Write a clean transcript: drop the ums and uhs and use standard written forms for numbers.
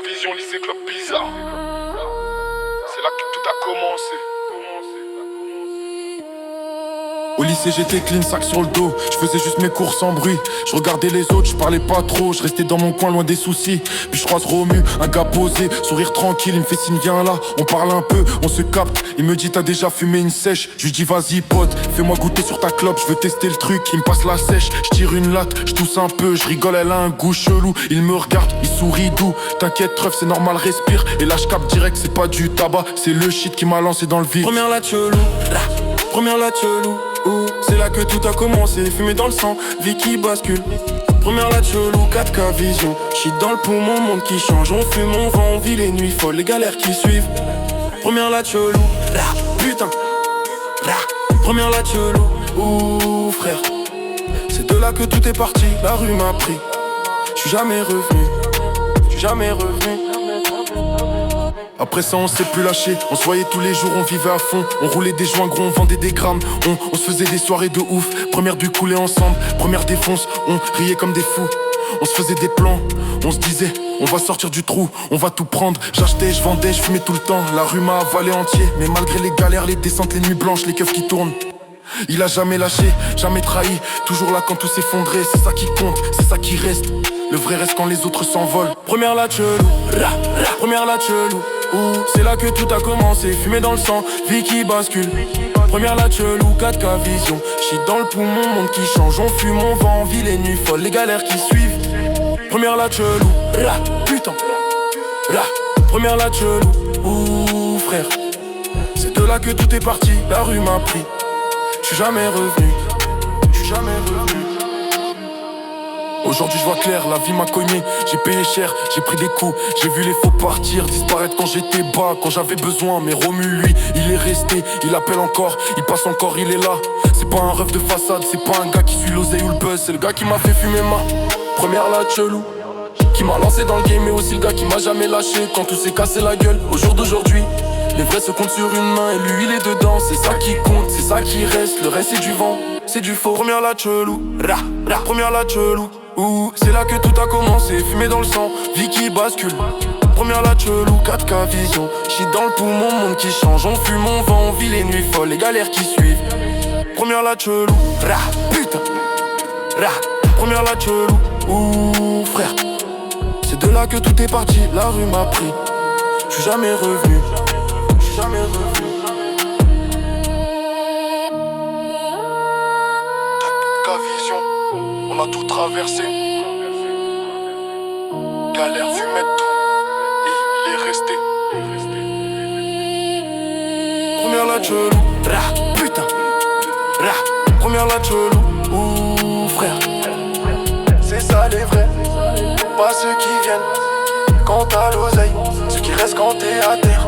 Vision, lycée club bizarre. C'est là que tout a commencé. Au lycée j'étais clean, sac sur le dos. Je faisais juste mes cours sans bruit. Je regardais les autres, je parlais pas trop. Je restais dans mon coin loin des soucis. Puis je croise Romu, un gars posé, sourire tranquille. Il me fait signe, viens là, on parle un peu, on se capte. Il me dit t'as déjà fumé une sèche. Je lui dis vas-y pote, fais-moi goûter sur ta clope. Je veux tester le truc, il me passe la sèche. Je tire une latte, je tousse un peu. Je rigole, elle a un goût chelou. Il me regarde, il sourit doux. T'inquiète trèfle, c'est normal, respire. Et là je capte direct, c'est pas du tabac. C'est le shit qui m'a lancé dans le vide. Première latte chelou, première latte chelou. C'est là que tout a commencé, fumé dans le sang, vie qui bascule. Première latte chelou, 4K vision. J'suis dans le poumon, monde qui change. On fume, on vend, on vit les nuits folles, les galères qui suivent. Première latte chelou, là, putain, là. Première latte chelou, ouh frère. C'est de là que tout est parti, la rue m'a pris. J'suis jamais revenu, j'suis jamais revenu. Après ça on s'est plus lâché, on se voyait tous les jours, on vivait à fond. On roulait des joints gros, on vendait des grammes. On se faisait des soirées de ouf. Première du couler ensemble, première défonce. On riait comme des fous, on se faisait des plans. On se disait, on va sortir du trou, on va tout prendre. J'achetais, je vendais, je fumais tout le temps. La rue m'a avalé entier, mais malgré les galères, les descentes, les nuits blanches, les keufs qui tournent. Il a jamais lâché, jamais trahi. Toujours là quand tout s'effondrait, c'est ça qui compte, c'est ça qui reste. Le vrai reste quand les autres s'envolent. Première latte chelou, première latte chelou. C'est là que tout a commencé, fumé dans le sang, vie qui bascule. Première latte chelou, 4K vision. J'suis dans le poumon, monde qui change. On fume, on vend, on vit les nuits folles, les galères qui suivent. Première latte chelou, putain, première latte chelou, ouh frère. C'est de là que tout est parti, la rue m'a pris. J'suis jamais revenu, j'suis jamais revenu. Aujourd'hui je vois clair, la vie m'a cogné. J'ai payé cher, j'ai pris des coups. J'ai vu les faux partir, disparaître quand j'étais bas, quand j'avais besoin. Mais Romu lui, il est resté, il appelle encore, il passe encore, il est là. C'est pas un rêve de façade, c'est pas un gars qui suit l'oseille ou le buzz. C'est le gars qui m'a fait fumer ma première latte chelou, qui m'a lancé dans le game, mais aussi le gars qui m'a jamais lâché quand tout s'est cassé la gueule. Au jour d'aujourd'hui, les vrais se comptent sur une main et lui il est dedans. C'est ça qui compte, c'est ça qui reste, le reste c'est du vent, c'est du faux. Première latte chelou, première latte chelou. C'est là que tout a commencé, fumé dans le sang, vie qui bascule. Première latte chelou, 4K vision. J'suis dans le poumon, monde qui change. On fume, on vend, on vit les nuits folles, les galères qui suivent. Première latte chelou, putain, première latte chelou, ouh frère. C'est de là que tout est parti, la rue m'a pris. J'suis jamais revenu, j'suis jamais revenu. On a tout traversé. Galère, fumette, tout. Il est resté. Première latte chelou, putain, première latte chelou, ouh frère. C'est ça les vrais, pas ceux qui viennent quand t'as l'oseille, ceux qui restent quand t'es à terre.